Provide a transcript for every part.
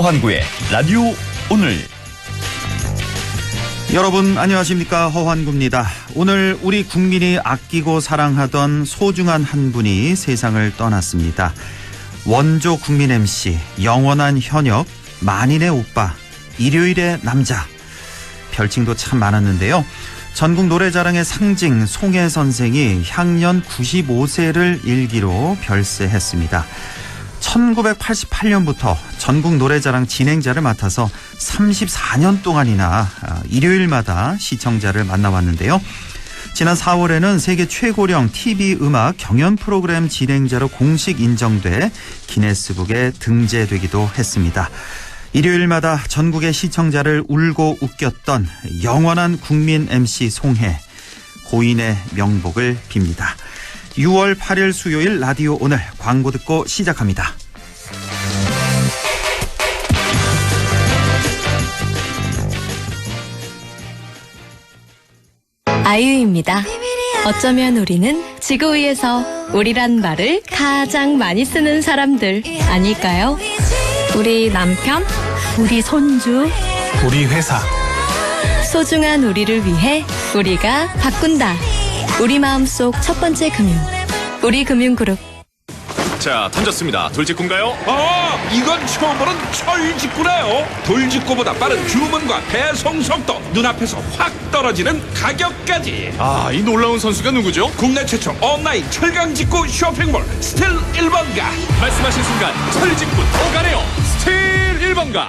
허환구의 라디오 오늘. 여러분 안녕하십니까, 허환구입니다. 오늘 우리 국민이 아끼고 사랑하던 소중한 한 분이 세상을 떠났습니다. 원조 국민 MC, 영원한 현역, 만인의 오빠, 일요일의 남자. 별칭도 참 많았는데요. 전국 노래자랑의 상징 송혜 선생이 향년 95세를 일기로 별세했습니다. 1988년부터 전국 노래자랑 진행자를 맡아서 34년 동안이나 일요일마다 시청자를 만나왔는데요. 지난 4월에는 세계 최고령 TV 음악 경연 프로그램 진행자로 공식 인정돼 기네스북에 등재되기도 했습니다. 일요일마다 전국의 시청자를 울고 웃겼던 영원한 국민 MC 송혜, 고인의 명복을 빕니다. 6월 8일 수요일 라디오 오늘, 광고 듣고 시작합니다. 아이유입니다. 어쩌면 우리는 지구 위에서 우리란 말을 가장 많이 쓰는 사람들 아닐까요? 우리 남편, 우리 손주, 우리 회사. 소중한 우리를 위해 우리가 바꾼다. 우리 마음속 첫 번째 금융, 우리금융그룹. 자, 던졌습니다. 돌직구인가요? 이건 처음 보는 철직구네요. 돌직구보다 빠른 주문과 배송 속도, 눈앞에서 확 떨어지는 가격까지. 이 놀라운 선수가 누구죠? 국내 최초 온라인 철강직구 쇼핑몰 스틸 1번가. 말씀하신 순간 철직구 오가네요. 스틸 1번가.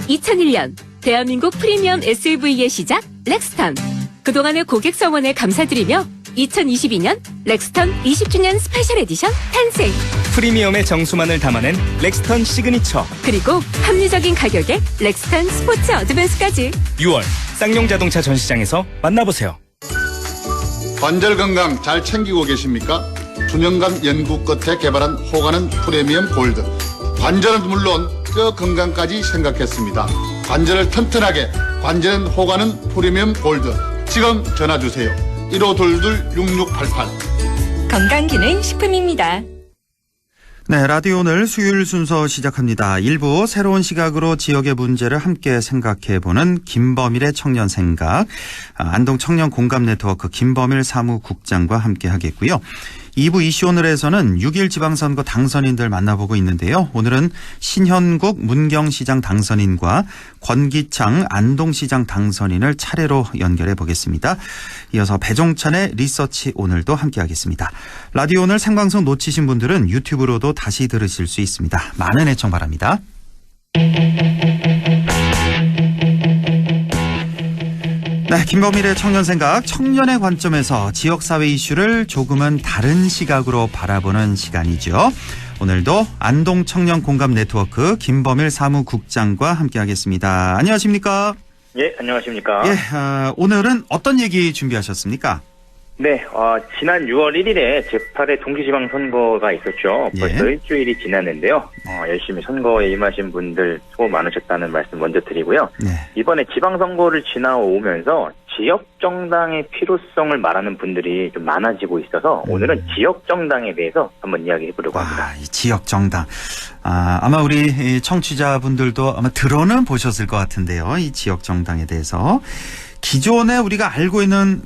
2001년 대한민국 프리미엄 SUV의 시작 렉스턴. 그동안의 고객 성원에 감사드리며 2022년 렉스턴 20주년 스페셜 에디션 탄생. 프리미엄의 정수만을 담아낸 렉스턴 시그니처. 그리고 합리적인 가격에 렉스턴 스포츠 어드밴스까지. 6월 쌍용 자동차 전시장에서 만나보세요. 관절 건강 잘 챙기고 계십니까? 수년간 연구 끝에 개발한 호가는 프리미엄 골드. 관절은 물론 뼈 건강까지 생각했습니다. 관절을 튼튼하게, 관절은 호가는 프리미엄 골드. 지금 전화주세요. 1522-6688. 건강기능식품입니다. 네, 라디오 오늘 수요일 순서 시작합니다. 일부 새로운 시각으로 지역의 문제를 함께 생각해보는 김범일의 청년생각, 안동 청년공감네트워크 김범일 사무국장과 함께 하겠고요. 2부 이슈 오늘에서는 6.1 지방선거 당선인들 만나보고 있는데요. 오늘은 신현국 문경시장 당선인과 권기창 안동시장 당선인을 차례로 연결해 보겠습니다. 이어서 배종찬의 리서치 오늘도 함께하겠습니다. 라디오 오늘 생방송 놓치신 분들은 유튜브로도 다시 들으실 수 있습니다. 많은 애청 바랍니다. 네, 김범일의 청년생각, 청년의 관점에서 지역사회 이슈를 조금은 다른 시각으로 바라보는 시간이죠. 오늘도 안동 청년공감네트워크 김범일 사무국장과 함께하겠습니다. 안녕하십니까? 예, 안녕하십니까? 예, 오늘은 어떤 얘기 준비하셨습니까? 네, 지난 6월 1일에 제8회 동시지방선거가 있었죠. 벌써 일주일이 지났는데요. 열심히 선거에 임하신 분들 수고 많으셨다는 말씀 먼저 드리고요. 네. 이번에 지방선거를 지나오면서 지역정당의 필요성을 말하는 분들이 좀 많아지고 있어서 오늘은 지역정당에 대해서 한번 이야기해보려고 합니다. 이 지역정당. 아마 우리 청취자분들도 아마 들어는 보셨을 것 같은데요. 이 지역정당에 대해서. 기존에 우리가 알고 있는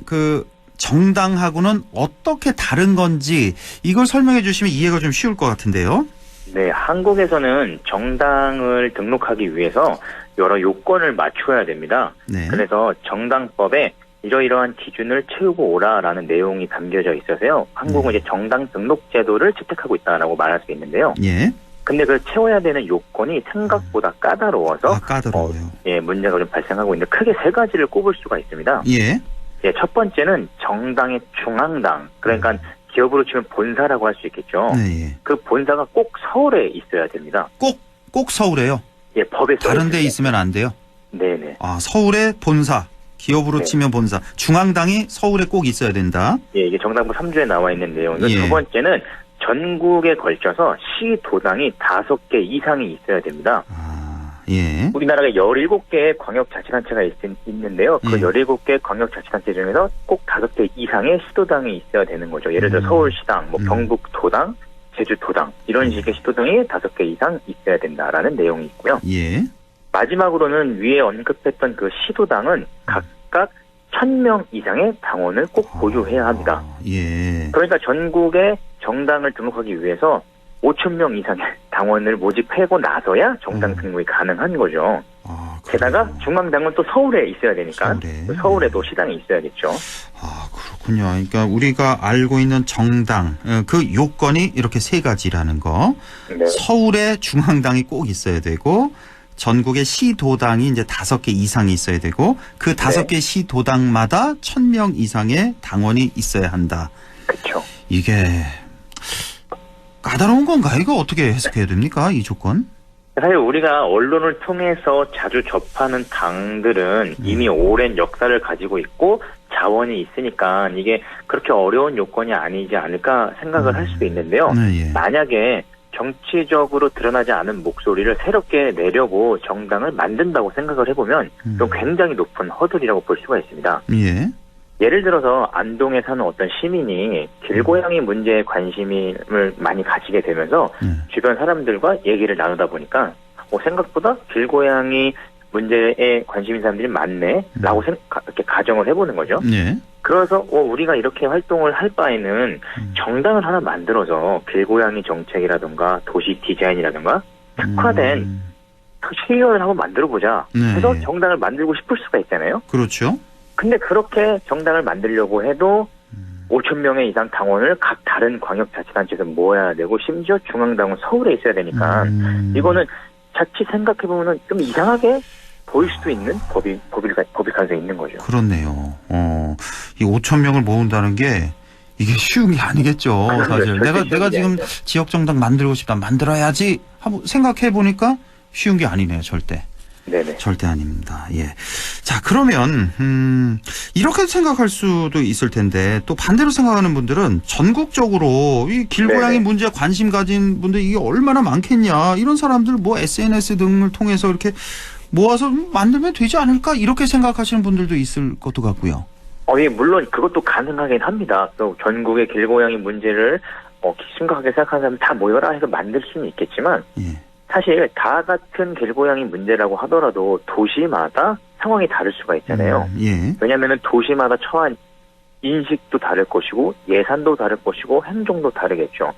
정당하고는 어떻게 다른 건지 이걸 설명해 주시면 이해가 좀 쉬울 것 같은데요. 네, 한국에서는 정당을 등록하기 위해서 여러 요건을 맞춰야 됩니다. 네. 그래서 정당법에 이러이러한 기준을 채우고 오라라는 내용이 담겨져 있어서요. 한국은 이제 정당 등록 제도를 채택하고 있다라고 말할 수 있는데요. 예. 근데 그 채워야 되는 요건이 생각보다 까다로워서 까다로워요. 문제가 좀 발생하고 있는데 크게 세 가지를 꼽을 수가 있습니다. 예. 첫 번째는 정당의 중앙당, 그러니까 기업으로 치면 본사라고 할 수 있겠죠. 네. 그 본사가 꼭 서울에 있어야 됩니다. 꼭 서울에요? 예, 법에 다른 데 있으면 안 돼요? 네네. 서울에 본사, 기업으로 치면 본사, 중앙당이 서울에 꼭 있어야 된다. 예, 이게 정당부 3조에 나와 있는 내용이고, 두 번째는 전국에 걸쳐서 시도당이 5개 이상이 있어야 됩니다. 예. 우리나라가 17개의 광역자치단체가 있는데요. 그 17개 광역자치단체 중에서 꼭 5개 이상의 시도당이 있어야 되는 거죠. 예를 들어 서울시당, 경북도당, 제주도당 이런 식의 시도당이 5개 이상 있어야 된다라는 내용이 있고요. 예. 마지막으로는 위에 언급했던 그 시도당은 각각 1,000명 이상의 당원을 꼭 보유해야 합니다. 예. 그러니까 전국에 정당을 등록하기 위해서 5,000명 이상의 당원을 모집하고 나서야 정당 등록이 가능한 거죠. 게다가 중앙당은 또 서울에 있어야 되니까 서울에도 시당이 있어야겠죠. 그렇군요. 그러니까 우리가 알고 있는 정당 그 요건이 이렇게 3가지라는 거. 네. 서울에 중앙당이 꼭 있어야 되고 전국의 시도당이 이제 5개 이상이 있어야 되고 그 5개 시도당마다 1,000명 이상의 당원이 있어야 한다. 그렇죠. 이게 까다로운 건가요? 이거 어떻게 해석해야 됩니까? 이 조건? 사실 우리가 언론을 통해서 자주 접하는 당들은 이미 오랜 역사를 가지고 있고 자원이 있으니까 이게 그렇게 어려운 요건이 아니지 않을까 생각을 할 수도 있는데요. 만약에 정치적으로 드러나지 않은 목소리를 새롭게 내려고 정당을 만든다고 생각을 해보면 좀 굉장히 높은 허들이라고 볼 수가 있습니다. 예를 들어서 안동에 사는 어떤 시민이 길고양이 문제에 관심을 많이 가지게 되면서 주변 사람들과 얘기를 나누다 보니까 생각보다 길고양이 문제에 관심 있는 사람들이 많네라고 이렇게 가정을 해보는 거죠. 그래서 우리가 이렇게 활동을 할 바에는 정당을 하나 만들어서 길고양이 정책이라든가 도시 디자인이라든가 특화된 시의원을 한번 만들어보자 해서 정당을 만들고 싶을 수가 있잖아요. 그렇죠. 근데 그렇게 정당을 만들려고 해도 5,000명의 이상 당원을 각 다른 광역자치단체에서 모아야 되고 심지어 중앙당은 서울에 있어야 되니까 이거는 자칫 생각해보면 좀 이상하게 보일 수도 있는 법일 가능성이 있는 거죠. 그렇네요. 이 5,000명을 모은다는 게 이게 쉬운 게 아니겠죠. 사실 내가 지금 지역 정당 만들고 싶다 만들어야지 하고 생각해 보니까 쉬운 게 아니네요. 절대. 네네. 절대 아닙니다. 예. 자, 그러면 이렇게 생각할 수도 있을 텐데 또 반대로 생각하는 분들은 전국적으로 이 길고양이 문제에 관심 가진 분들 이게 얼마나 많겠냐. 이런 사람들 SNS 등을 통해서 이렇게 모아서 만들면 되지 않을까 이렇게 생각하시는 분들도 있을 것도 같고요. 예, 물론 그것도 가능하긴 합니다. 또 전국의 길고양이 문제를 심각하게 생각하는 사람 다 모여라 해서 만들 수는 있겠지만 사실 다 같은 길고양이 문제라고 하더라도 도시마다 상황이 다를 수가 있잖아요. 왜냐하면 도시마다 처한 인식도 다를 것이고 예산도 다를 것이고 행정도 다르겠죠.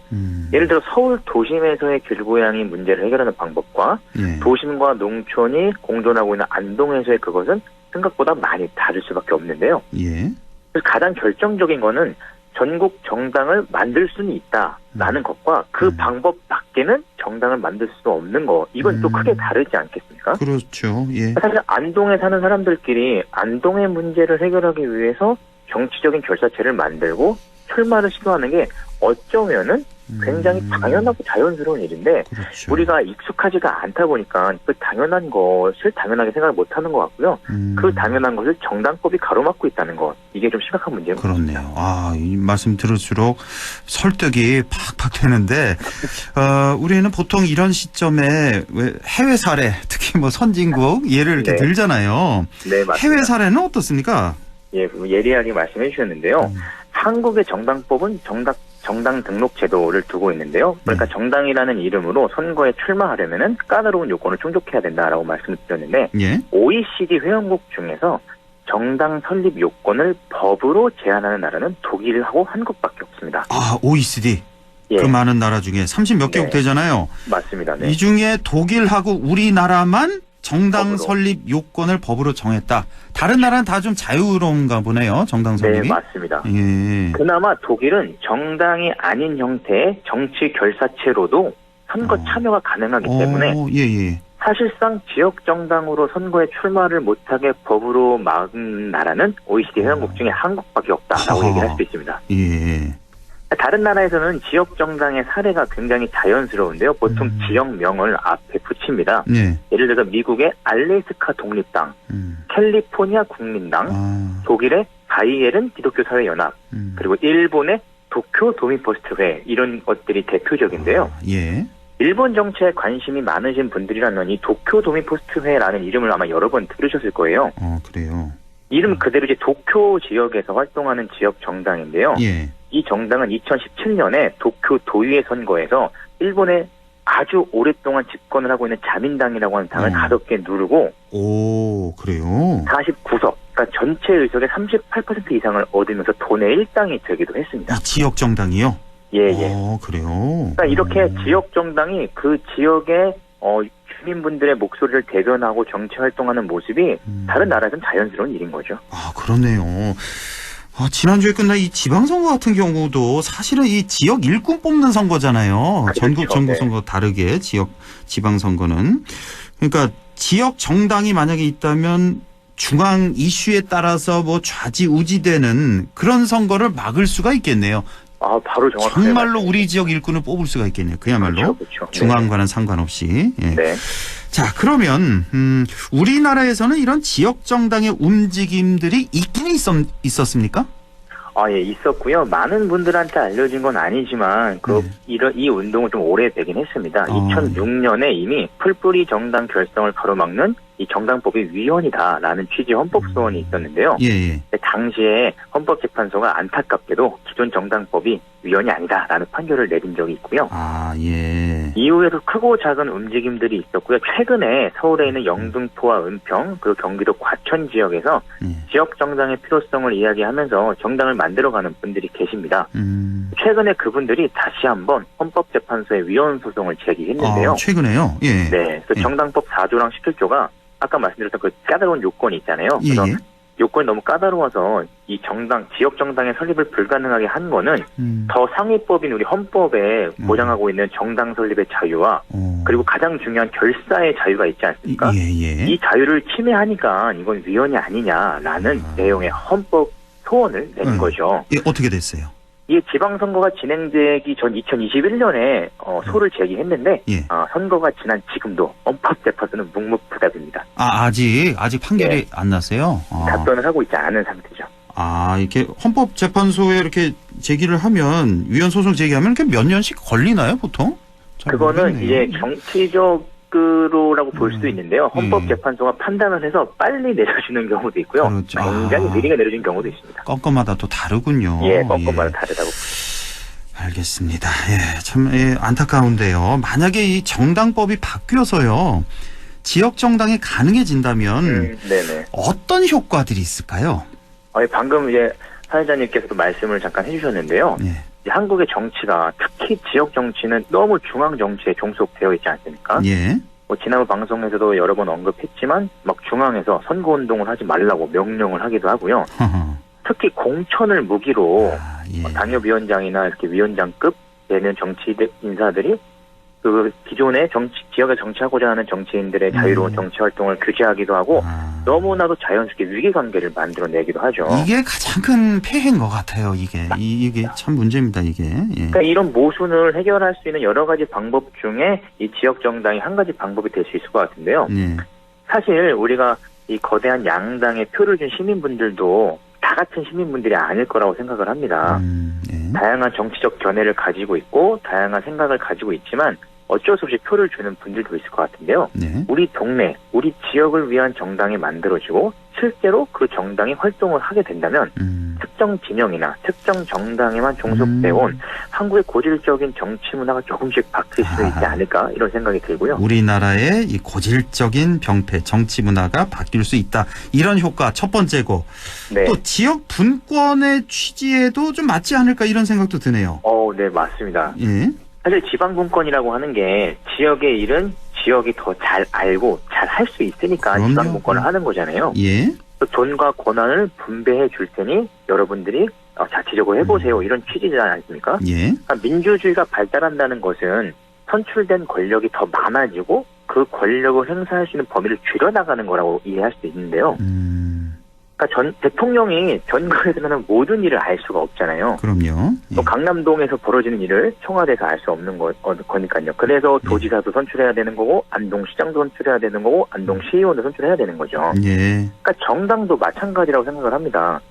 예를 들어 서울 도심에서의 길고양이 문제를 해결하는 방법과 도심과 농촌이 공존하고 있는 안동에서의 그것은 생각보다 많이 다를 수밖에 없는데요. 그래서 가장 결정적인 거는 전국 정당을 만들 수는 있다라는 것과 그 방법 밖에는 정당을 만들 수 없는 거 이건 또 크게 다르지 않겠습니까? 그렇죠. 예. 사실 안동에 사는 사람들끼리 안동의 문제를 해결하기 위해서 정치적인 결사체를 만들고 출마를 시도하는 게 어쩌면은 굉장히 당연하고 자연스러운 일인데 우리가 익숙하지가 않다 보니까 그 당연한 것을 당연하게 생각을 못하는 것 같고요. 그 당연한 것을 정당법이 가로막고 있다는 것 이게 좀 심각한 문제입니다. 그렇네요. 이 말씀 들을수록 설득이 팍팍 되는데 우리는 보통 이런 시점에 왜 해외 사례 특히 선진국 예를 이렇게 들잖아요. 네, 맞습니다. 해외 사례는 어떻습니까? 예, 예리하게 말씀해 주셨는데요. 한국의 정당법은 정당 등록 제도를 두고 있는데요. 그러니까 정당이라는 이름으로 선거에 출마하려면은 까다로운 요건을 충족해야 된다라고 말씀드렸는데 OECD 회원국 중에서 정당 설립 요건을 법으로 제한하는 나라는 독일하고 한국밖에 없습니다. OECD. 그 많은 나라 중에 30몇 개국 되잖아요. 맞습니다. 이 중에 독일하고 우리나라만 정당 설립 요건을 법으로 정했다. 다른 나라는 다 좀 자유로운가 보네요. 정당 설립이. 네, 맞습니다. 그나마 독일은 정당이 아닌 형태의 정치 결사체로도 선거 참여가 가능하기 때문에 사실상 지역 정당으로 선거에 출마를 못하게 법으로 막은 나라는 OECD 회원국 중에 한국밖에 없다라고 얘기할 수 있습니다. 다른 나라에서는 지역 정당의 사례가 굉장히 자연스러운데요. 보통 지역명을 앞에 붙입니다. 예를 들어서 미국의 알래스카 독립당, 캘리포니아 국민당, 독일의 바이에른 기독교 사회 연합, 그리고 일본의 도쿄 도민포스트회 이런 것들이 대표적인데요. 일본 정치에 관심이 많으신 분들이라면 이 도쿄 도민포스트회라는 이름을 아마 여러 번 들으셨을 거예요. 그래요. 이름 그대로 이제 도쿄 지역에서 활동하는 지역 정당인데요. 이 정당은 2017년에 도쿄 도의회 선거에서 일본의 아주 오랫동안 집권을 하고 있는 자민당이라고 하는 당을 5개 누르고 오, 그래요? 49석, 그러니까 전체 의석의 38% 이상을 얻으면서 도내 1당이 되기도 했습니다. 이 지역 정당이요? 예. 그래요? 그러니까 이렇게 지역 정당이 그 지역의 주민분들의 목소리를 대변하고 정치 활동하는 모습이 다른 나라에서는 자연스러운 일인 거죠. 아, 그러네요. 지난주에 끝난 이 지방선거 같은 경우도 사실은 이 지역 일꾼 뽑는 선거잖아요. 그렇죠. 전국 선거 다르게 지방선거는. 그러니까 지역 정당이 만약에 있다면 중앙 이슈에 따라서 뭐 좌지우지되는 그런 선거를 막을 수가 있겠네요. 바로 정확하게. 정말로 우리 지역 일꾼을 뽑을 수가 있겠네요. 그야말로. 그렇죠. 중앙과는 상관없이. 예. 네. 자, 그러면 우리나라에서는 이런 지역 정당의 움직임들이 있긴 있었습니까? 예, 있었고요. 많은 분들한테 알려진 건 아니지만 이 운동은 좀 오래되긴 했습니다. 2006년에 이미 풀뿌리 정당 결성을 가로막는 이 정당법이 위헌이다라는 취지의 헌법소원이 있었는데요. 예. 당시에 헌법재판소가 안타깝게도 기존 정당법이 위헌이 아니다라는 판결을 내린 적이 있고요. 예. 이후에도 크고 작은 움직임들이 있었고요. 최근에 서울에 있는 영등포와 은평, 그리고 경기도 과천 지역에서 지역 정당의 필요성을 이야기하면서 정당을 만들어가는 분들이 계십니다. 최근에 그분들이 다시 한번 헌법재판소에 위헌 소송을 제기했는데요. 최근에요? 예. 네. 그래서 정당법 4조랑 11조가 아까 말씀드렸던 그 까다로운 요건이 있잖아요. 그래서 요건이 너무 까다로워서 이 지역 정당의 설립을 불가능하게 한 거는 더 상위법인 우리 헌법에 보장하고 있는 정당 설립의 자유와 그리고 가장 중요한 결사의 자유가 있지 않습니까? 이 자유를 침해하니까 이건 위헌이 아니냐라는 내용의 헌법 소원을 낸 거죠. 어떻게 됐어요? 이 지방선거가 진행되기 전 2021년에 소를 제기했는데 선거가 지난 지금도 헌법재판소는 묵묵부답입니다. 아직 판결이 안 났어요? 답변을 하고 있지 않은 상태죠. 이렇게 헌법재판소에 이렇게 제기를 하면 위헌 소송 제기하면 이렇게 몇 년씩 걸리나요, 보통? 그거는 이제 정치적으로라고 볼 수도 있는데요. 헌법재판소가 판단을 해서 빨리 내려주는 경우도 있고요. 그렇죠. 굉장히 느리게 내려주는 경우도 있습니다. 건건마다 또 다르군요. 건건마다 다르다고. 알겠습니다. 참 안타까운데요. 만약에 이 정당법이 바뀌어서요, 지역 정당이 가능해진다면 어떤 효과들이 있을까요? 방금 사회자님께서도 말씀을 잠깐 해주셨는데요. 한국의 정치가 특히 지역 정치는 너무 중앙 정치에 종속되어 있지 않습니까? 지난번 방송에서도 여러 번 언급했지만 막 중앙에서 선거운동을 하지 말라고 명령을 하기도 하고요. 특히 공천을 무기로 당협위원장이나 이렇게 위원장급 되는 정치 인사들이 그 기존의 지역에 정치하고자 하는 정치인들의 자유로운 정치 활동을 규제하기도 하고 너무나도 자연스럽게 위기관계를 만들어내기도 하죠. 이게 가장 큰 폐해인 것 같아요. 이게 참 문제입니다. 이게. 그러니까 이런 모순을 해결할 수 있는 여러 가지 방법 중에 이 지역 정당이 한 가지 방법이 될 수 있을 것 같은데요. 사실 우리가 이 거대한 양당에 표를 준 시민분들도 다 같은 시민분들이 아닐 거라고 생각을 합니다. 다양한 정치적 견해를 가지고 있고 다양한 생각을 가지고 있지만 어쩔 수 없이 표를 주는 분들도 있을 것 같은데요. 우리 동네, 우리 지역을 위한 정당이 만들어지고 실제로 그 정당이 활동을 하게 된다면 특정 진영이나 특정 정당에만 종속되어 온 한국의 고질적인 정치 문화가 조금씩 바뀔 수 있지 않을까 이런 생각이 들고요. 우리나라의 이 고질적인 병폐, 정치 문화가 바뀔 수 있다. 이런 효과 첫 번째고 또 지역 분권의 취지에도 좀 맞지 않을까 이런 생각도 드네요. 네, 맞습니다. 사실 지방분권이라고 하는 게 지역의 일은 지역이 더 잘 알고 잘 할 수 있으니까 지방분권을 하는 거잖아요. 돈과 권한을 분배해 줄 테니 여러분들이 자체적으로 해보세요. 이런 취지지 않습니까? 그러니까 민주주의가 발달한다는 것은 선출된 권력이 더 많아지고 그 권력을 행사할 수 있는 범위를 줄여나가는 거라고 이해할 수 있는데요. 그러니까 대통령이 전국에서 하는 모든 일을 알 수가 없잖아요. 그럼요. 또 강남동에서 벌어지는 일을 청와대에서 알 수 없는 거니까요. 그래서 도지사도 선출해야 되는 거고 안동시장도 선출해야 되는 거고 안동시의원도 선출해야 되는 거죠. 그러니까 정당도 마찬가지라고 생각을 합니다.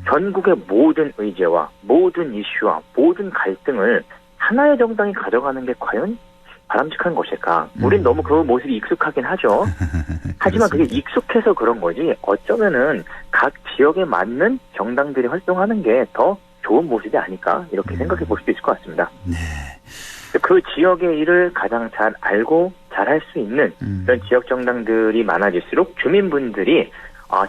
전국의 모든 의제와 모든 이슈와 모든 갈등을 하나의 정당이 가져가는 게 과연 바람직한 것일까? 우린 너무 그 모습이 익숙하긴 하죠. 하지만 그게 익숙해서 그런 거지 어쩌면은 각 지역에 맞는 정당들이 활동하는 게 더 좋은 모습이 아닐까 이렇게 생각해 볼 수도 있을 것 같습니다. 네. 그 지역의 일을 가장 잘 알고 잘할 수 있는 그런 지역 정당들이 많아질수록 주민분들이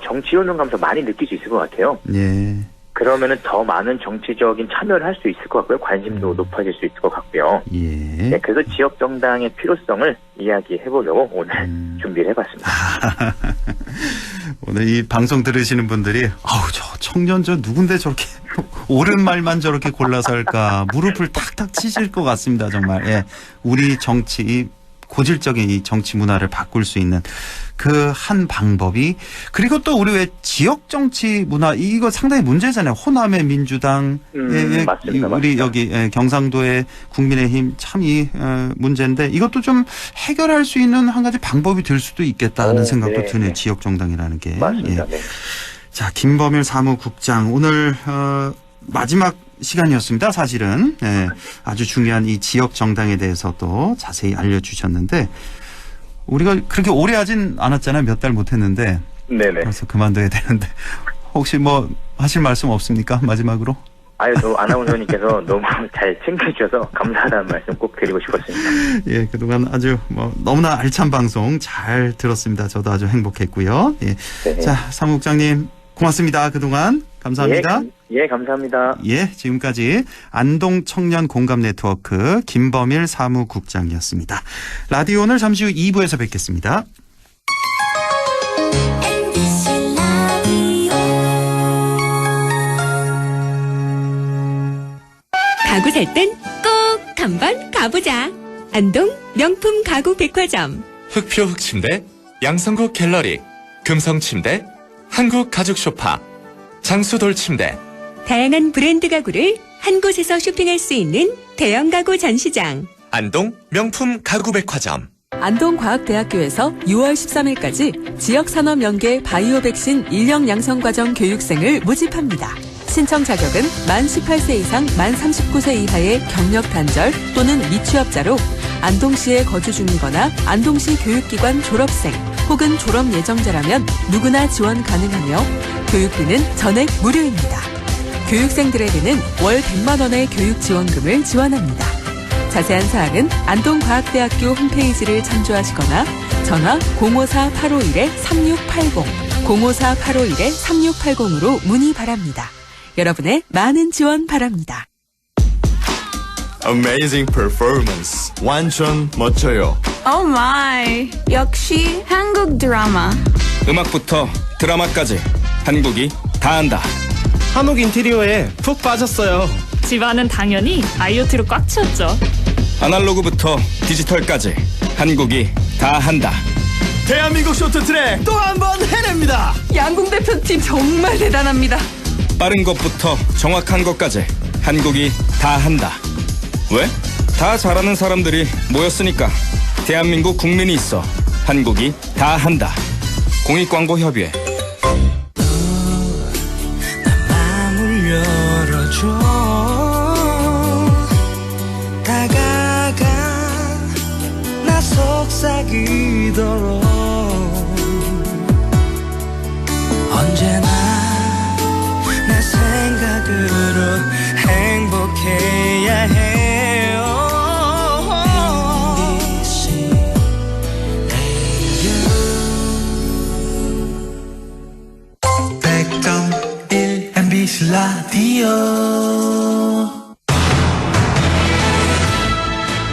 정치 효능감도 많이 느낄 수 있을 것 같아요. 예. 그러면은 더 많은 정치적인 참여를 할 수 있을 것 같고요. 관심도 높아질 수 있을 것 같고요. 예. 네, 그래서 지역 정당의 필요성을 이야기해 보려고 오늘 준비를 해봤습니다. 오늘 이 방송 들으시는 분들이 저 청년 저 누군데 저렇게 옳은 말만 저렇게 골라서 할까 무릎을 탁탁 치실 것 같습니다. 정말. 예. 우리 정치 이 고질적인 이 정치 문화를 바꿀 수 있는 그 한 방법이 그리고 또 우리 왜 지역 정치 문화 이거 상당히 문제잖아요. 호남의 민주당 맞습니다. 우리 여기 경상도의 국민의힘 참 이 문제인데 이것도 좀 해결할 수 있는 한 가지 방법이 될 수도 있겠다는 생각도 네, 드네요. 네. 지역 정당이라는 게. 맞습니다. 예. 네. 자, 김범일 사무국장 오늘 마지막 시간이었습니다. 사실은 아주 중요한 이 지역 정당에 대해서 또 자세히 알려주셨는데 우리가 그렇게 오래 하진 않았잖아요. 몇 달 못했는데 네네. 그래서 그만둬야 되는데 혹시 뭐 하실 말씀 없습니까? 마지막으로? 아나운서님께서 너무 잘 챙겨주셔서 감사하다는 말씀 꼭 드리고 싶었습니다. 예, 그동안 아주 너무나 알찬 방송 잘 들었습니다. 저도 아주 행복했고요. 예. 네. 자, 사무국장님 고맙습니다. 그동안 감사합니다. 예, 감사합니다. 예, 지금까지 안동 청년 공감 네트워크 김범일 사무국장이었습니다. 라디오 오늘 잠시 후 2부에서 뵙겠습니다. 가구 살 땐 꼭 한번 가보자. 안동 명품 가구 백화점. 흑표 흑침대, 양성국 갤러리, 금성침대, 한국 가죽 소파, 장수돌 침대. 다양한 브랜드 가구를 한 곳에서 쇼핑할 수 있는 대형 가구 전시장. 안동 명품 가구 백화점. 안동과학대학교에서 6월 13일까지 지역산업연계 바이오 백신 인력 양성과정 교육생을 모집합니다. 신청 자격은 만 18세 이상 만 39세 이하의 경력 단절 또는 미취업자로 안동시에 거주 중이거나 안동시 교육기관 졸업생 혹은 졸업 예정자라면 누구나 지원 가능하며 교육비는 전액 무료입니다. 교육생들에게는 월 100만 원의 교육지원금을 지원합니다. 자세한 사항은 안동과학대학교 홈페이지를 참조하시거나 전화 054-851-3680, 054-851-3680으로 문의 바랍니다. 여러분의 많은 지원 바랍니다. Amazing performance. 완전 멋져요. Oh my. 역시 한국 드라마. 음악부터 드라마까지 한국이 다 한다. 한옥 인테리어에 푹 빠졌어요. 집안은 당연히 IoT로 꽉 채웠죠. 아날로그부터 디지털까지 한국이 다 한다. 대한민국 쇼트트랙 또 한 번 해냅니다. 양궁 대표팀 정말 대단합니다. 빠른 것부터 정확한 것까지 한국이 다 한다. 왜? 다 잘하는 사람들이 모였으니까. 대한민국 국민이 있어 한국이 다 한다. 공익광고협의회. 마음을 열어줘. 다가가 나 속삭이도록 언제나 내 생각으로 행복해야 해요. MBC 라디오.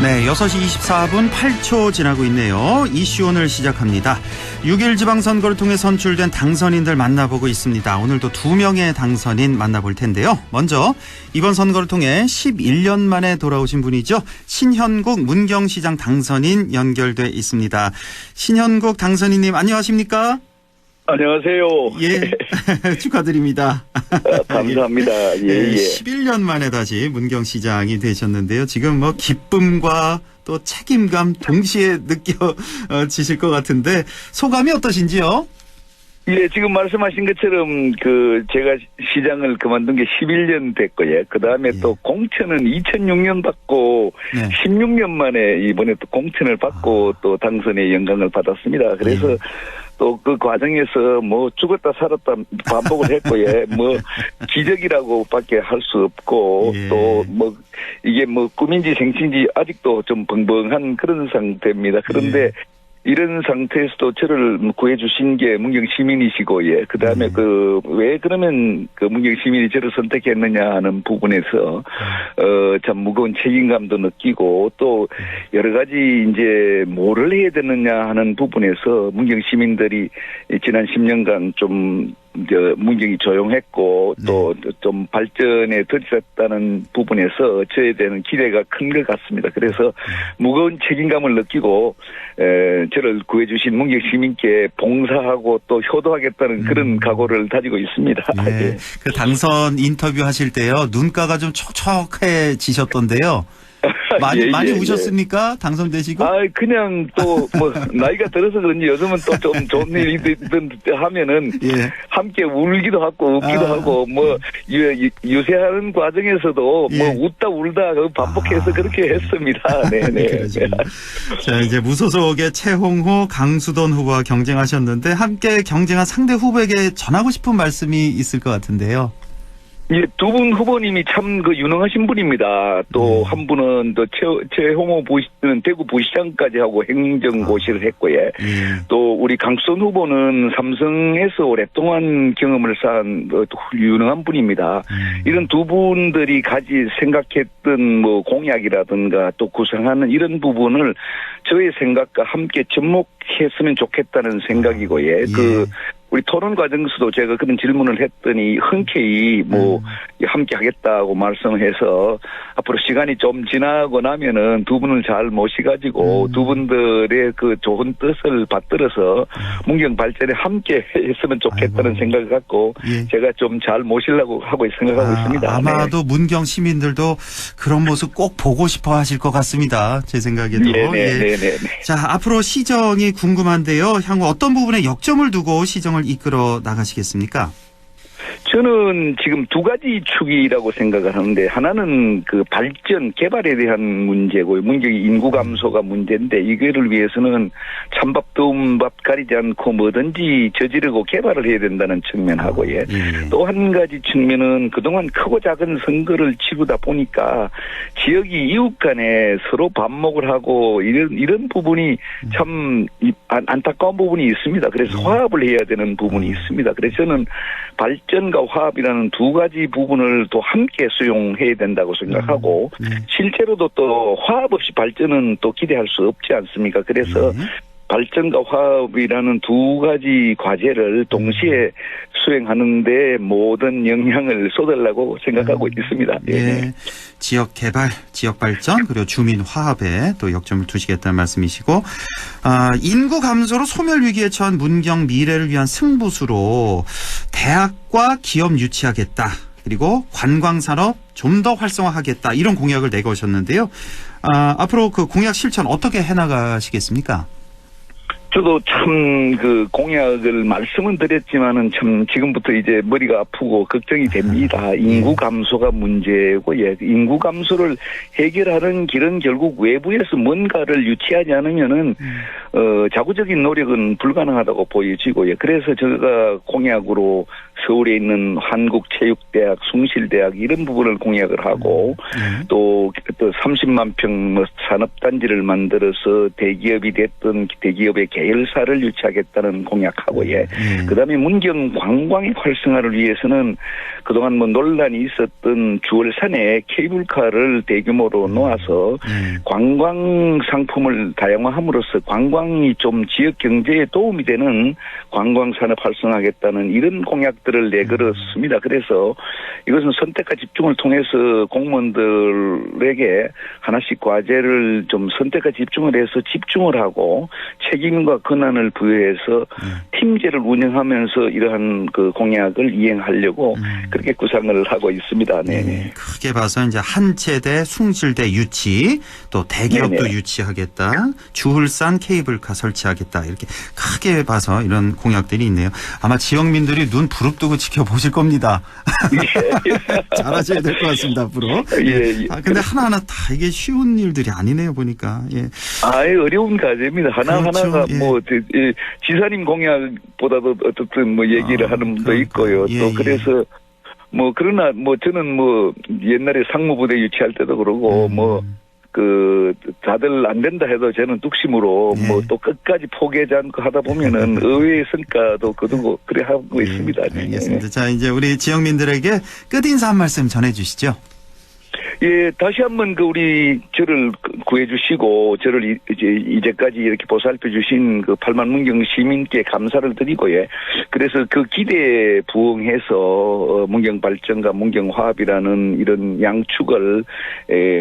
네, 6시 24분 8초 지나고 있네요. 이슈 오늘 시작합니다. 6.1 지방선거를 통해 선출된 당선인들 만나보고 있습니다. 오늘도 2명의 당선인 만나볼 텐데요. 먼저 이번 선거를 통해 11년 만에 돌아오신 분이죠. 신현국 문경시장 당선인 연결돼 있습니다. 신현국 당선인님 안녕하십니까? 안녕하세요. 예, 축하드립니다. 감사합니다. 예. 11년 만에 다시 문경시장이 되셨는데요. 지금 뭐 기쁨과 또 책임감 동시에 느껴지실 것 같은데 소감이 어떠신지요? 예, 지금 말씀하신 것처럼 제가 시장을 그만둔 게 11년 됐고요. 그 다음에 또 공천은 2006년 받고 16년 만에 이번에 또 공천을 받고 또 당선의 영광을 받았습니다. 그래서 또 그 과정에서 뭐 죽었다 살았다 반복을 했고요. 뭐 기적이라고밖에 할 수 없고 또 뭐 이게 뭐 꿈인지 생신지 아직도 좀 벙벙한 그런 상태입니다. 그런데 이런 상태에서도 저를 구해주신 게 문경 시민이시고, 예. 그 다음에 왜 그러면 문경 시민이 저를 선택했느냐 하는 부분에서, 참 무거운 책임감도 느끼고, 또 여러 가지 이제 뭐를 해야 되느냐 하는 부분에서 문경 시민들이 지난 10년간 좀 문경이 조용했고 또 좀 발전에 들쳤다는 부분에서 저에 대한 기대가 큰 것 같습니다. 그래서 무거운 책임감을 느끼고 저를 구해주신 문경 시민께 봉사하고 또 효도하겠다는 그런 각오를 다지고 있습니다. 네. 그 당선 인터뷰 하실 때요 눈가가 좀 촉촉해지셨던데요. 많이 우셨습니까? 당선되시고? 그냥 또 뭐 나이가 들어서 그런지 요즘은 또 좀 좋은 일이 하면은 함께 울기도 하고 웃기도 하고 뭐 유세하는 과정에서도 뭐 웃다 울다 반복해서 그렇게 했습니다. 네네. 자, 이제 무소속의 최홍호, 강수돈 후보와 경쟁하셨는데 함께 경쟁한 상대 후보에게 전하고 싶은 말씀이 있을 것 같은데요. 예, 두 분 후보님이 참 유능하신 분입니다. 또 한 분은 또 최홍호 부시는 대구 부시장까지 하고 행정고시를 했고요. 또 우리 강수돈 후보는 삼성에서 오랫동안 경험을 쌓은 유능한 분입니다. 이런 두 분들이 생각했던 뭐 공약이라든가 또 구상하는 이런 부분을 저의 생각과 함께 접목했으면 좋겠다는 생각이고요. 우리 토론 과정에서도 제가 그런 질문을 했더니 흔쾌히 함께 하겠다고 말씀해서 앞으로 시간이 좀 지나고 나면은 두 분을 잘 모셔가지고 두 분들의 그 좋은 뜻을 받들어서 문경 발전에 함께 했으면 좋겠다는 생각을 갖고 제가 좀 잘 모시려고 생각하고 있습니다. 아마도 문경 시민들도 그런 모습 꼭 보고 싶어 하실 것 같습니다. 제 생각에도. 네네. 자, 앞으로 시정이 궁금한데요. 향후 어떤 부분에 역점을 두고 시정을 이끌어 나가시겠습니까? 저는 지금 두 가지 축이라고 생각을 하는데 하나는 그 발전 개발에 대한 문제고 문경의 인구 감소가 문제인데 이거를 위해서는 찬밥 더운 밥 가리지 않고 뭐든지 저지르고 개발을 해야 된다는 측면하고 또 한 가지 측면은 그동안 크고 작은 선거를 치르다 보니까 지역이 이웃 간에 서로 반목을 하고 이런 부분이 참 안타까운 부분이 있습니다. 그래서 화합을 해야 되는 부분이 있습니다. 그래서 저는 발전과 화합이라는 두 가지 부분을 또 함께 수용해야 된다고 생각하고 실제로도 또 화합 없이 발전은 또 기대할 수 없지 않습니까? 그래서 발전과 화합이라는 두 가지 과제를 동시에 수행하는데 모든 영향을 쏟으려고 생각하고 있습니다. 지역 개발, 지역 발전 그리고 주민 화합에 또 역점을 두시겠다는 말씀이시고 인구 감소로 소멸 위기에 처한 문경 미래를 위한 승부수로 대학과 기업 유치하겠다. 그리고 관광산업 좀 더 활성화하겠다. 이런 공약을 내거셨는데요. 앞으로 그 공약 실천 어떻게 해나가시겠습니까? 저도 참 그 공약을 말씀은 드렸지만은 참 지금부터 이제 머리가 아프고 걱정이 됩니다. 인구 감소가 문제고 인구 감소를 해결하는 길은 결국 외부에서 뭔가를 유치하지 않으면은 자구적인 노력은 불가능하다고 보여지고요. 그래서 제가 공약으로 서울에 있는 한국체육대학, 숭실대학 이런 부분을 공약을 하고 또 30만 평 산업단지를 만들어서 대기업이 됐던 대기업의 계열사를 유치하겠다는 공약하고 그다음에 문경 관광의 활성화를 위해서는 그동안 논란이 있었던 주월산에 케이블카를 대규모로 놓아서 관광 상품을 다양화함으로써 관광이 좀 지역 경제에 도움이 되는 관광 산업 활성화하겠다는 이런 공약들 글을 내걸었습니다. 그래서 이것은 선택과 집중을 통해서 공무원들에게 하나씩 과제를 좀 선택과 집중을 해서 집중을 하고 책임과 권한을 부여해서 팀제를 운영하면서 이러한 그 공약을 이행하려고 그렇게 구상을 하고 있습니다. 네. 크게 봐서 이제 한체대, 숭실대 유치, 또 대기업도 네네. 유치하겠다, 주hul산 케이블카 설치하겠다 이렇게 크게 봐서 이런 공약들이 있네요. 아마 지역민들이 눈 부릅뜨고 지켜보실 겁니다. 잘하셔야 될 것 같습니다, 앞으로. 예. 근데 하나하나 다 이게 쉬운 일들이 아니네요, 보니까. 예. 어려운 과제입니다. 하나하나가 그렇죠. 예. 뭐, 지사님 공약보다도 어쨌든 뭐 얘기를 하는 분도 있고요. 또 그래서 뭐, 그러나 뭐 저는 뭐 옛날에 상무부대 유치할 때도 그러고 다들 안 된다 해도 저는 뚝심으로 뭐 또 끝까지 포기하지 않고 하다 보면은 의외의 성과도 거두고 그래 하고 있습니다. 알겠습니다. 자, 이제 우리 지역민들에게 끝인사 한 말씀 전해주시죠. 예, 다시 한번 우리 저를 구해주시고 저를 이제까지 이렇게 보살펴주신 8만 문경 시민께 감사를 드리고 그래서 그 기대에 부응해서 문경 발전과 문경 화합이라는 이런 양축을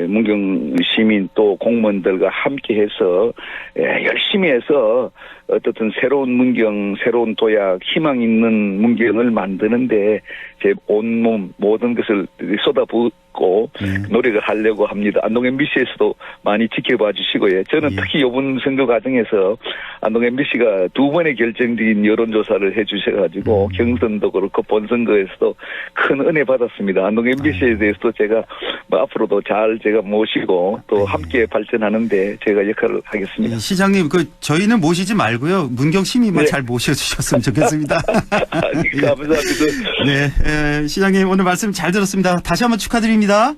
문경 시민 또 공무원들과 함께해서 열심히 해서 어떻든 새로운 문경, 새로운 도약, 희망 있는 문경을 만드는데 제 온몸 모든 것을 쏟아붓고 노력을 하려고 합니다. 안동 MBC에서도 많이 지켜봐 주시고요. 저는 특히 이번 선거 과정에서 안동 MBC가 2번의 결정적인 여론조사를 해주셔가지고 경선도 그렇고 본선거에서도 큰 은혜 받았습니다. 안동 MBC에 대해서도 제가 앞으로도 잘 제가 모시고 또 함께 발전하는데 제가 역할을 하겠습니다. 시장님, 저희는 모시지 말고요. 문경 시민만 잘 모셔주셨으면 좋겠습니다. 감사합니다. 네, 시장님 오늘 말씀 잘 들었습니다. 다시 한번 축하드립니다.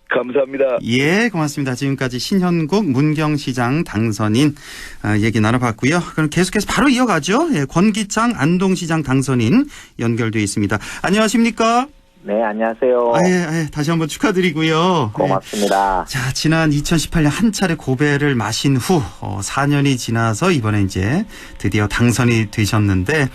감사합니다. 예, 고맙습니다. 지금까지 신현국 문경시장 당선인 얘기 나눠봤고요. 그럼 계속해서 바로 이어가죠. 예, 권기창 안동시장 당선인 연결돼 있습니다. 안녕하십니까? 네, 안녕하세요. 다시 한번 축하드리고요. 고맙습니다. 네. 자, 지난 2018년 한 차례 고배를 마신 후 4년이 지나서 이번에 이제 드디어 당선이 되셨는데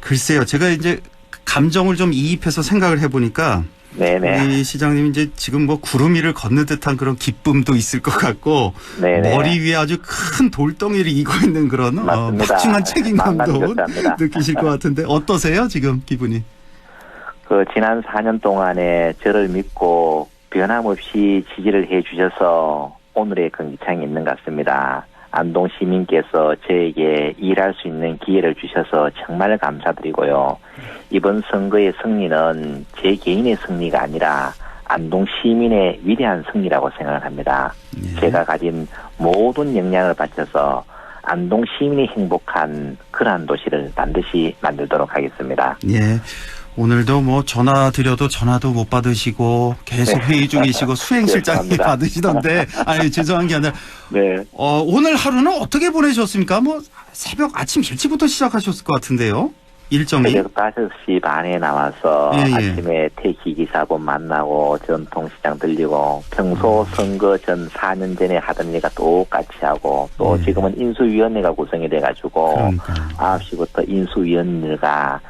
글쎄요, 제가 이제 감정을 좀 이입해서 생각을 해보니까 네네. 우리 시장님 이제 지금 뭐 구름 위를 걷는 듯한 그런 기쁨도 있을 것 같고 네네. 머리 위에 아주 큰 돌덩이를 이고 있는 그런 막중한 책임감도 느끼실 것 같은데 어떠세요 지금 기분이? 지난 4년 동안에 저를 믿고 변함없이 지지를 해주셔서 오늘의 권기창이 있는 것 같습니다. 안동 시민께서 저에게 일할 수 있는 기회를 주셔서 정말 감사드리고요. 이번 선거의 승리는 제 개인의 승리가 아니라 안동 시민의 위대한 승리라고 생각을 합니다. 제가 가진 모든 역량을 바쳐서 안동 시민이 행복한 그러한 도시를 반드시 만들도록 하겠습니다. 예. 오늘도 뭐 전화 드려도 전화도 못 받으시고 계속 회의 중이시고 수행실장이 받으시던데 죄송한 게 아니라 오늘 하루는 어떻게 보내셨습니까? 뭐 새벽 아침 일찍부터 시작하셨을 것 같은데요. 일정이 새벽 5시 반에 나와서 아침에 택시기사분 만나고 전통시장 들리고 평소 선거 전 4년 전에 하던 일과 똑같이 하고 또 지금은 인수위원회가 구성이 돼가지고 9시부터 인수위원들과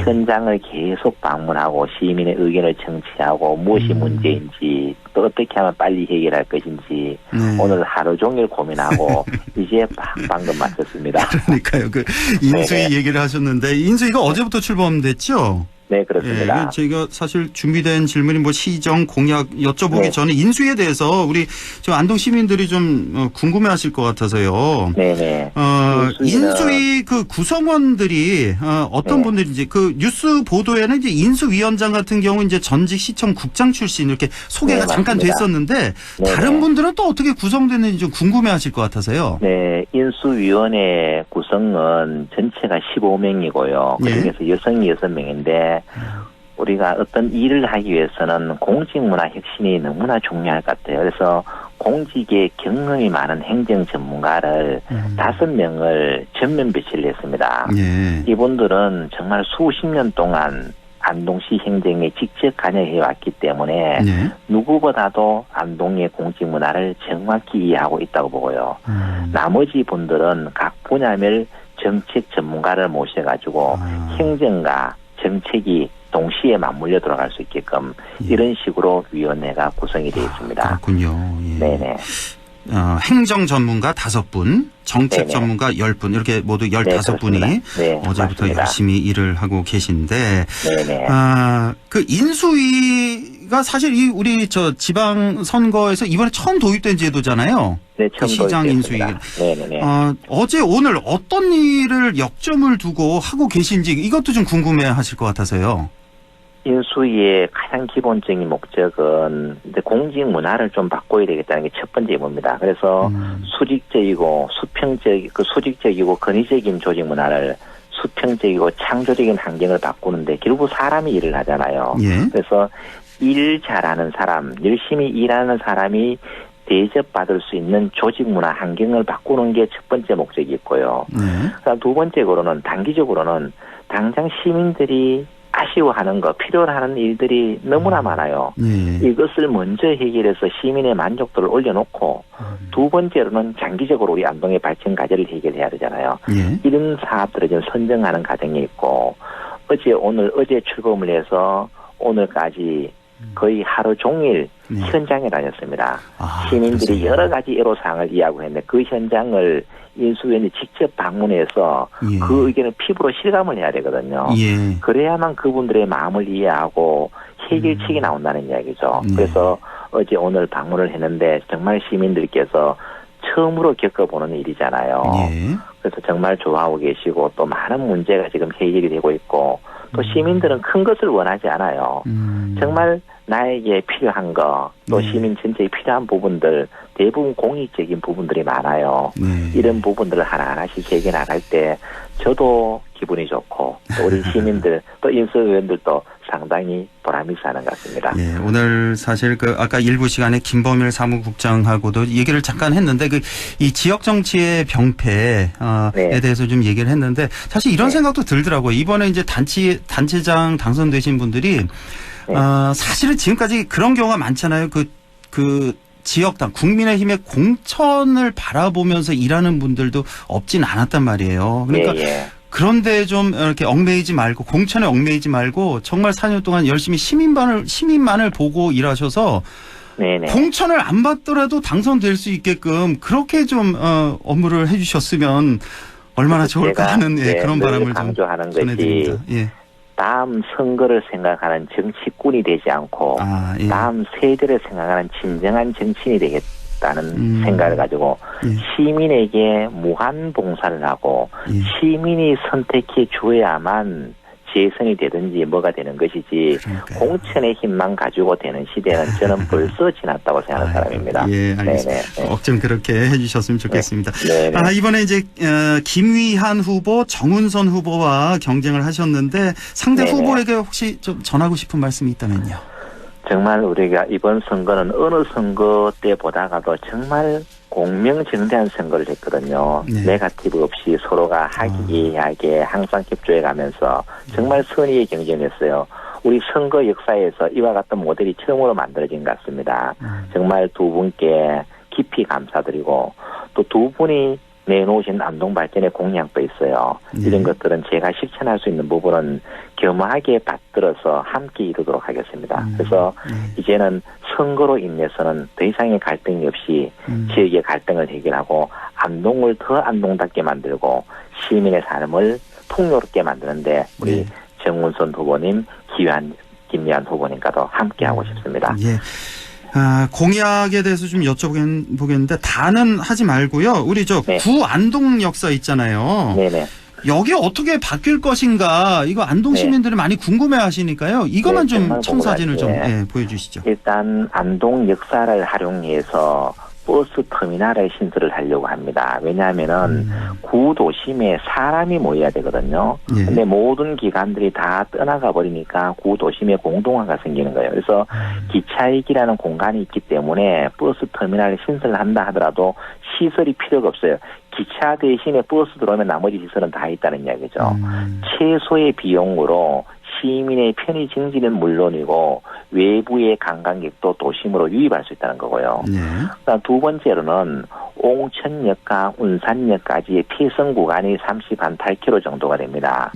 현장을 계속 방문하고 시민의 의견을 청취하고 무엇이 문제인지 또 어떻게 하면 빨리 해결할 것인지 오늘 하루 종일 고민하고 이제 방금 마쳤습니다. 그러니까요. 인수위 얘기를 하셨는데 인수위가 어제부터 출범됐죠? 네, 그렇습니다. 저희가 사실 준비된 질문이 뭐 시정 공약 여쭤보기 전에 인수위에 대해서 우리 저 안동 시민들이 좀 궁금해하실 것 같아서요. 네네. 인수위 구성원들이 어떤 분들인지 뉴스 보도에는 이제 인수위원장 같은 경우 이제 전직 시청 국장 출신 이렇게 소개가 잠깐 됐었는데 다른 분들은 또 어떻게 구성됐는지 좀 궁금해하실 것 같아서요. 네, 인수위원회 구성은 전체가 15명이고요. 그중에서 여성이 6명인데. 우리가 어떤 일을 하기 위해서는 공직문화 혁신이 너무나 중요할 것 같아요. 그래서 공직에 경험이 많은 행정 전문가를 5명을 전면 배치를 했습니다. 이분들은 정말 수십 년 동안 안동시 행정에 직접 관여해 왔기 때문에 누구보다도 안동의 공직문화를 정확히 이해하고 있다고 보고요. 나머지 분들은 각 분야별 정책 전문가를 모셔가지고 행정과 정책이 동시에 맞물려 들어갈 수 있게끔 이런 식으로 위원회가 구성이 되어 있습니다. 그렇군요. 예. 네네. 행정 전문가 5분, 정책 네네. 전문가 10분, 이렇게 모두 15분이 네, 어제부터 맞습니다. 열심히 일을 하고 계신데, 네네. 그 인수위가 사실 우리 지방 선거에서 이번에 처음 도입된 제도잖아요. 네, 그 처음 시장 인수위. 도입됐습니다. 네네네. 어제 오늘 어떤 일을 역점을 두고 하고 계신지 이것도 좀 궁금해 하실 것 같아서요. 인수위의 가장 기본적인 목적은 이제 공직 문화를 좀 바꿔야 되겠다는 게 첫 번째 의무입니다. 그래서 수직적이고 수직적이고 권위적인 조직 문화를 수평적이고 창조적인 환경을 바꾸는데 결국 사람이 일을 하잖아요. 예. 그래서 일 잘하는 사람, 열심히 일하는 사람이 대접받을 수 있는 조직 문화 환경을 바꾸는 게 첫 번째 목적이 있고요. 그다음 두 번째로는 단기적으로는 당장 시민들이 아쉬워하는 거, 필요로 하는 일들이 너무나 많아요. 이것을 먼저 해결해서 시민의 만족도를 올려놓고 두 번째로는 장기적으로 우리 안동의 발전 과제를 해결해야 되잖아요. 이런 사업들을 좀 선정하는 과정이 있고 어제 출범을 해서 오늘까지 거의 하루 종일 현장에 다녔습니다. 시민들이 그러세요. 여러 가지 애로사항을 이야기하고 했는데 그 현장을 인수위원이 직접 방문해서 그 의견을 피부로 실감을 해야 되거든요. 그래야만 그분들의 마음을 이해하고 해결책이 나온다는 이야기죠. 그래서 어제 오늘 방문을 했는데 정말 시민들께서 처음으로 겪어보는 일이잖아요. 그래서 정말 좋아하고 계시고 또 많은 문제가 지금 해결이 되고 있고 또 시민들은 큰 것을 원하지 않아요. 정말 나에게 필요한 거, 또 시민 전체에 필요한 부분들, 대부분 공익적인 부분들이 많아요. 이런 부분들을 하나하나씩 해결나갈 때 저도 기분이 좋고 또 우리 시민들 또 인수위원들도 상당히 보람이 있어 하는 것 같습니다. 예, 오늘 사실 아까 일부 시간에 김범일 사무국장하고도 얘기를 잠깐 했는데 이 지역 정치의 병폐에 대해서 좀 얘기를 했는데 사실 이런 생각도 들더라고요. 이번에 이제 단체장 당선되신 분들이 사실은 지금까지 그런 경우가 많잖아요. 그 지역당 국민의힘의 공천을 바라보면서 일하는 분들도 없진 않았단 말이에요. 그러니까 그런데 좀 이렇게 얽매이지 말고 공천에 얽매이지 말고 정말 4년 동안 열심히 시민만을 보고 일하셔서 공천을 안 받더라도 당선될 수 있게끔 그렇게 좀 업무를 해주셨으면 얼마나 좋을까 하는 그런 바람을 좀 강조하는 전해드립니다. 것이 다음 선거를 생각하는 정치꾼이 되지 않고 다음 세대를 생각하는 진정한 정치인이 되겠다는 생각을 가지고 시민에게 무한 봉사를 하고 시민이 선택해 줘야만 재선이 되든지 뭐가 되는 것이지 공천의 힘만 가지고 되는 시대는 저는 벌써 지났다고 생각하는 사람입니다. 예, 알겠습니다. 꼭 좀 그렇게 해주셨으면 좋겠습니다. 이번에 이제 김위한 후보, 정운선 후보와 경쟁을 하셨는데 상대 후보에게 혹시 좀 전하고 싶은 말씀이 있다면요. 정말 우리가 이번 선거는 어느 선거 때보다가도 정말 공명정대한 선거를 했거든요. 네거티브 없이 서로가 화기애애하게 항상 협조해가면서 정말 선의의 경쟁을 했어요. 우리 선거 역사에서 이와 같은 모델이 처음으로 만들어진 것 같습니다. 정말 두 분께 깊이 감사드리고 또 두 분이 내놓으신 안동 발전의 공약도 있어요. 이런 것들은 제가 실천할 수 있는 부분은 겸허하게 받들어서 함께 이루도록 하겠습니다. 그래서 이제는 선거로 인해서는 더 이상의 갈등이 없이 지역의 갈등을 해결하고 안동을 더 안동답게 만들고 시민의 삶을 풍요롭게 만드는데 우리 정운선 후보님, 김위한 후보님과도 함께하고 싶습니다. 공약에 대해서 좀 여쭤보겠는데 다는 하지 말고요. 우리 구 안동 역사 있잖아요. 여기 어떻게 바뀔 것인가 이거 안동 시민들이 많이 궁금해하시니까요. 이것만 좀 청사진을 좀 보여주시죠. 일단 안동 역사를 활용해서 버스 터미널에 신설을 하려고 합니다. 왜냐하면은 구 도심에 사람이 모여야 되거든요. 근데 모든 기관들이 다 떠나가 버리니까 구 도심에 공동화가 생기는 거예요. 그래서 기차역이라는 공간이 있기 때문에 버스 터미널에 신설을 한다 하더라도 시설이 필요가 없어요. 기차 대신에 버스 들어오면 나머지 시설은 다 있다는 이야기죠. 최소의 비용으로 시민의 편의 증진은 물론이고 외부의 관광객도 도심으로 유입할 수 있다는 거고요. 두 번째로는 옹천역과 운산역까지의 폐성 구간이 38km 정도가 됩니다.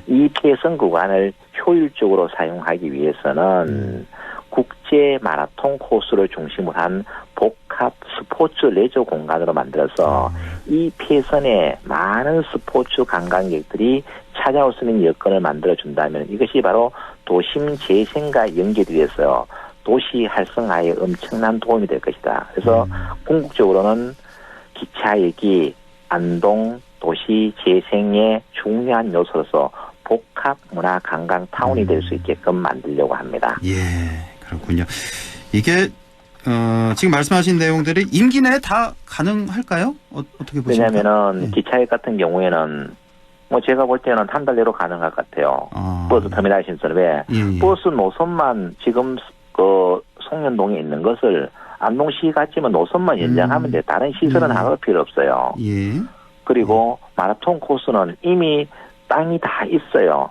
이 폐성 구간을 효율적으로 사용하기 위해서는 국제 마라톤 코스를 중심으로 한 복합 스포츠 레저 공간으로 만들어서 이 폐선에 많은 스포츠 관광객들이 찾아올 수 있는 여건을 만들어준다면 이것이 바로 도심 재생과 연결이 돼서 도시 활성화에 엄청난 도움이 될 것이다. 그래서 궁극적으로는 기차역이 안동 도시 재생의 중요한 요소로서 복합 문화 관광 타운이 될 수 있게끔 만들려고 합니다. 예, 그렇군요. 이게 지금 말씀하신 내용들이 임기 내에 다 가능할까요? 어떻게 보십니까? 왜냐하면은 기차역 같은 경우에는 뭐 제가 볼 때는 한 달 내로 가능할 것 같아요. 버스 터미널 신설 왜 버스 노선만 지금 그 송년동에 있는 것을 안동시 같지만 노선만 연장하면 돼. 다른 시설은 하나도 필요 없어요. 예. 그리고 마라톤 코스는 이미 땅이 다 있어요.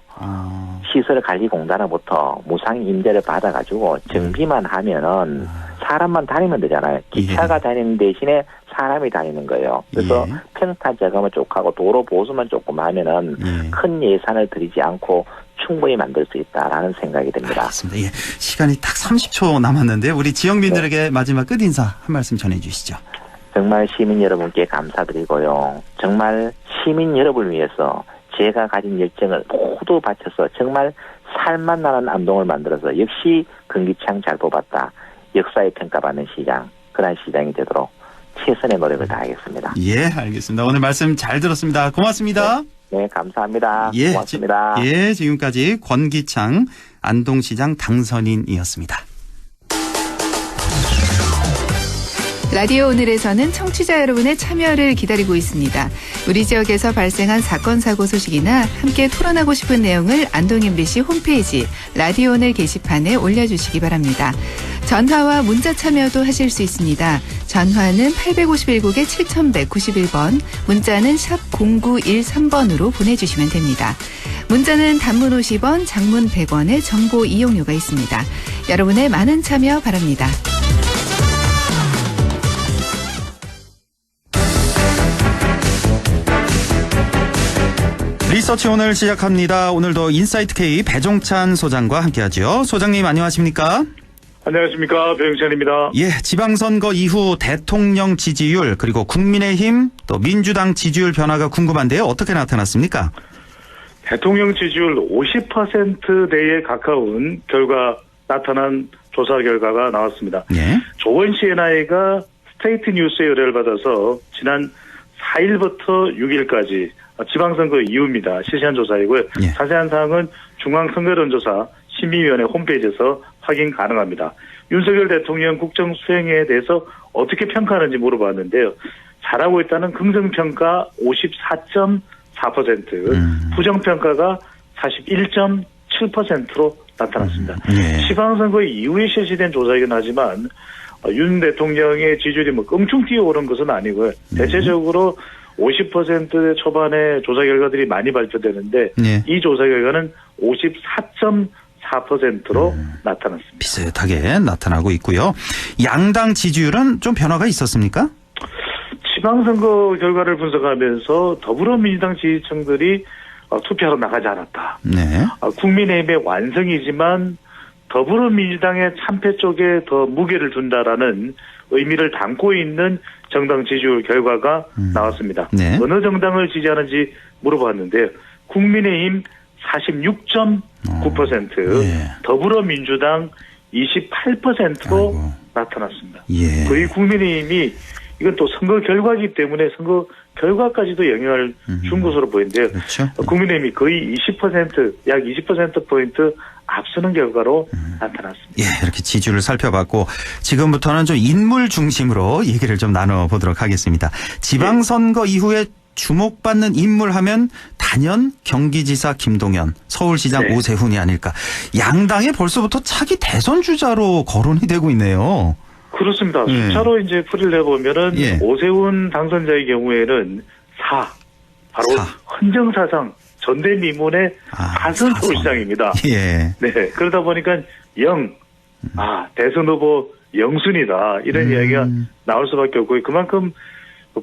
시설관리공단으로부터 무상 임대를 받아가지고 정비만 하면은 사람만 다니면 되잖아요. 기차가 다니는 대신에 사람이 다니는 거예요. 그래서 평타 제거만 쭉 하고 도로 보수만 조금 하면은 큰 예산을 들이지 않고 충분히 만들 수 있다라는 생각이 듭니다. 알겠습니다. 예. 시간이 딱 30초 남았는데 우리 지역민들에게 마지막 끝인사 한 말씀 전해주시죠. 정말 시민 여러분께 감사드리고요. 정말 시민 여러분을 위해서 제가 가진 열정을 모두 바쳐서 정말 살만 나는 안동을 만들어서 역시 금기창 잘 뽑았다. 역사에 평가받는 시장, 그런 시장이 되도록 최선의 노력을 다하겠습니다. 예, 알겠습니다. 오늘 말씀 잘 들었습니다. 고맙습니다. 네, 감사합니다. 예, 고맙습니다. 지금까지 권기창 안동시장 당선인이었습니다. 라디오 오늘에서는 청취자 여러분의 참여를 기다리고 있습니다. 우리 지역에서 발생한 사건 사고 소식이나 함께 토론하고 싶은 내용을 안동 MBC 홈페이지 라디오 오늘 게시판에 올려주시기 바랍니다. 전화와 문자 참여도 하실 수 있습니다. 전화는 851국에 7191번, 문자는 샵 0913번으로 보내주시면 됩니다. 문자는 단문 50원, 장문 100원의 정보 이용료가 있습니다. 여러분의 많은 참여 바랍니다. 리서치 오늘 시작합니다. 오늘도 인사이트 K 배종찬 소장과 함께하죠. 소장님 안녕하십니까? 안녕하십니까. 배종찬입니다. 예, 지방선거 이후 대통령 지지율 그리고 국민의힘 또 민주당 지지율 변화가 궁금한데요. 어떻게 나타났습니까? 대통령 지지율 50%대에 가까운 결과 나타난 조사 결과가 나왔습니다. 예. 조원 CNI가 스테이트 뉴스의 의뢰를 받아서 지난 4일부터 6일까지 지방선거 이후입니다. 실시한 조사이고요. 예. 자세한 사항은 중앙선거론조사 심의위원회 홈페이지에서 확인 가능합니다. 윤석열 대통령 국정 수행에 대해서 어떻게 평가하는지 물어봤는데요. 잘하고 있다는 긍정평가 54.4%, 부정평가가 41.7%로 나타났습니다. 지방선거 이후에 실시된 조사이긴 하지만 윤 대통령의 지지율이 뭐 껑충 뛰어오른 것은 아니고요. 대체적으로 50% 초반의 조사 결과들이 많이 발표되는데 이 조사 결과는 54.4%로 나타났습니다. 비슷하게 나타나고 있고요. 양당 지지율은 좀 변화가 있었습니까? 지방선거 결과를 분석하면서 더불어민주당 지지층들이 투표하러 나가지 않았다. 네. 국민의힘의 완성이지만 더불어민주당의 참패 쪽에 더 무게를 둔다라는 의미를 담고 있는 정당 지지율 결과가 나왔습니다. 네. 어느 정당을 지지하는지 물어봤는데요. 국민의힘 46.9%, 더불어민주당 28%로 나타났습니다. 예. 거의 국민의힘이 이건 또 선거 결과이기 때문에 선거 결과까지도 영향을 준 것으로 보이는데요. 그렇죠. 국민의힘이 거의 20%, 약 20%포인트 앞서는 결과로 나타났습니다. 예, 이렇게 지지율을 살펴봤고 지금부터는 좀 인물 중심으로 얘기를 좀 나눠보도록 하겠습니다. 지방선거 이후에 주목받는 인물 하면 단연 경기지사 김동연, 서울시장 오세훈이 아닐까. 양당에 벌써부터 차기 대선 주자로 거론이 되고 있네요. 그렇습니다. 숫자로 이제 풀이를 해보면은 오세훈 당선자의 경우에는 4, 바로 헌정사상 전대미문의 4선 서울시장입니다. 예. 네. 그러다 보니까 0, 대선 후보 영순이다. 이런 이야기가 나올 수밖에 없고 그만큼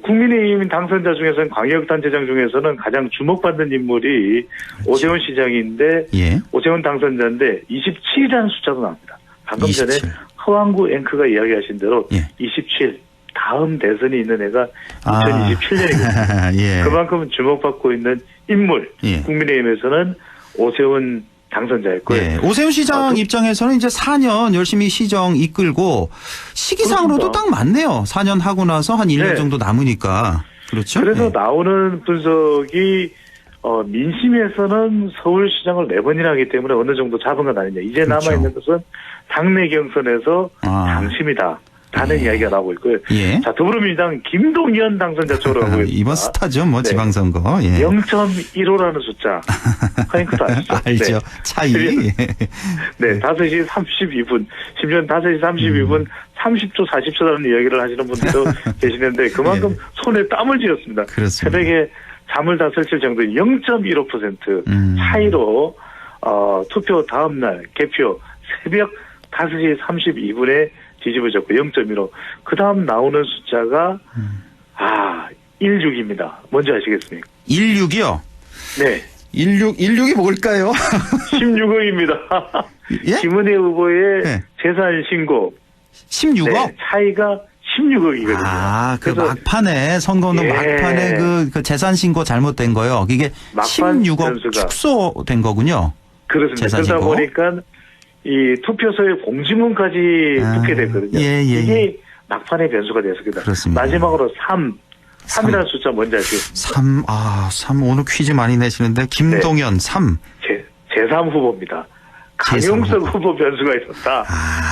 국민의힘 당선자 중에서는 광역단체장 중에서는 가장 주목받는 인물이 오세훈 시장인데 예. 오세훈 당선자인데 27이라는 숫자도 나옵니다. 방금 27. 전에 허왕구 앵커가 이야기하신 대로 예. 27 다음 대선이 있는 해가 2027년이거든요. 예. 그만큼 주목받고 있는 인물 예. 국민의힘에서는 오세훈 당선자였고요. 예. 오세훈 시장 입장에서는 이제 4년 열심히 시정 이끌고 시기상으로도 딱 맞네요. 4년 하고 나서 한 1년 네. 정도 남으니까. 그렇죠? 그래서 예. 나오는 분석이 민심에서는 서울시장을 4번이나 하기 때문에 어느 정도 잡은 건 아니냐. 이제 그렇죠. 남아있는 것은 당내 경선에서 당심이다. 라는 이야기가 나오고 있고요. 예. 자, 더불어민주당 김동연 당선자 쪽으로 가고 있습니다. 이번 스타죠, 뭐 네. 지방선거. 예. 0.15라는 숫자. 허잉크도 아시죠? 알죠. 네. 차이. 네, 5시 32분, 심지어 5시 32분 30초, 40초라는 이야기를 하시는 분들도 계시는데 그만큼 손에 땀을 쥐었습니다. 그렇습니다. 새벽에 잠을 다 설칠 정도의 0.15% 차이로 투표 다음 날 개표 새벽 5시 32분에 뒤집어졌고 0.15. 그 다음 나오는 숫자가 16입니다. 뭔지 아시겠습니까? 16이요? 네. 16이 뭘까요? 16억입니다. 예? 김은혜 후보의 재산 신고. 16억? 네, 차이가 16억이거든요. 아, 그 막판에 선거운동 막판에 그 재산 신고 잘못된 거요. 이게 막판 16억 변수가. 축소된 거군요. 그렇습니다. 재산 그러다 신고. 보니까 이 투표소의 공지문까지 붙게 됐거든요. 이게 막판의 변수가 됐습니다. 그렇습니다. 마지막으로 3이라는 숫자 뭔지 아시겠습니까? 3 오늘 퀴즈 많이 내시는데 김동연 3. 제3 후보입니다. 강용석 후보 변수가 있었다.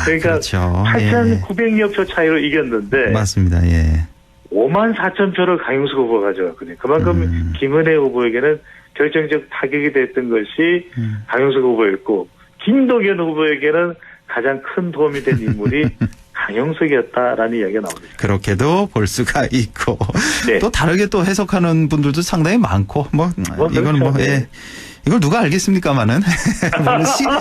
그러니까 그렇죠. 8,900여 표 차이로 이겼는데 맞습니다. 예. 54,000표를 강용석 후보가 가져갔거든요. 그만큼 김은혜 후보에게는 결정적 타격이 됐던 것이 강용석 후보였고 김동연 후보에게는 가장 큰 도움이 된 인물이 강용석이었다라는 이야기가 나옵니다. 그렇게도 볼 수가 있고 네. 또 다르게 또 해석하는 분들도 상당히 많고 이건 그렇죠. 예. 이걸 누가 알겠습니까마는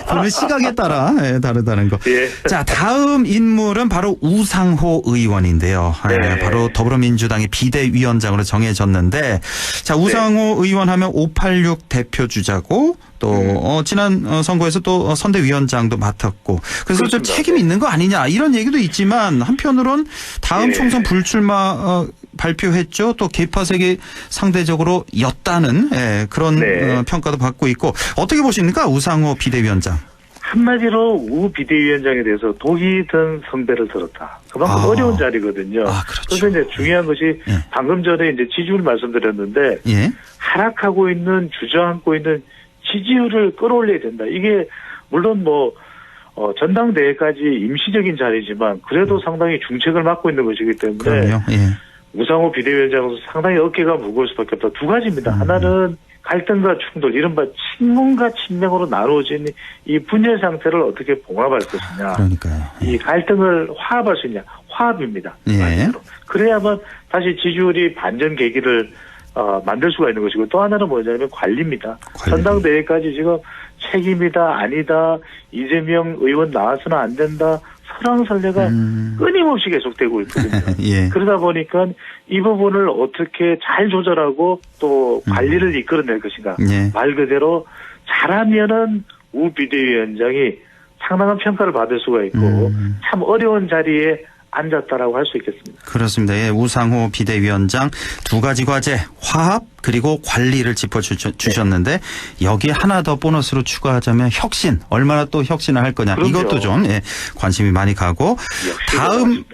보는 시각에 따라 다르다는 거. 예. 자, 다음 인물은 바로 우상호 의원인데요. 네. 바로 더불어민주당의 비대위원장으로 정해졌는데, 자, 우상호 의원 하면 586 대표 주자고 또 지난 선거에서 또 선대위원장도 맡았고 그래서 좀 책임이 있는 거 아니냐 이런 얘기도 있지만 한편으로는 다음 총선 불출마 발표했죠. 또 개파색이 상대적으로 였다는 그런 평가도 받고 있고 어떻게 보십니까? 우상호 비대위원장. 한마디로 우 비대위원장에 대해서 독이 든 성배를 들었다. 그만큼 어려운 자리거든요. 그렇죠. 그래서 이제 중요한 것이 방금 전에 이제 지지율 말씀드렸는데 하락하고 있는 주저앉고 있는 지지율을 끌어올려야 된다. 이게 물론 전당대회까지 임시적인 자리지만 그래도 상당히 중책을 맡고 있는 것이기 때문에 그럼요. 우상호 비대위원장으로서 상당히 어깨가 무거울 수밖에 없다. 두 가지입니다. 하나는 갈등과 충돌, 이른바 친문과 친명으로 나누어진 이 분열 상태를 어떻게 봉합할 것이냐. 그러니까요. 이 갈등을 화합할 수 있냐. 화합입니다. 그래야만 다시 지지율이 반전 계기를 만들 수가 있는 것이고 또 하나는 뭐냐면 관리입니다. 전당대회까지 지금 책임이다 아니다 이재명 의원 나와서는 안 된다 설왕설래가 끊임없이 계속되고 있거든요. 그러다 보니까 이 부분을 어떻게 잘 조절하고 또 관리를 이끌어낼 것인가. 말 그대로 잘하면은 우 비대위원장이 상당한 평가를 받을 수가 있고 참 어려운 자리에 앉았다라고 할 수 있겠습니다. 그렇습니다. 우상호 비대위원장 두 가지 과제 화합 그리고 관리를 짚어주셨는데 여기에 하나 더 보너스로 추가하자면 혁신 얼마나 또 혁신을 할 거냐. 그럼요. 이것도 좀 관심이 많이 가고 다음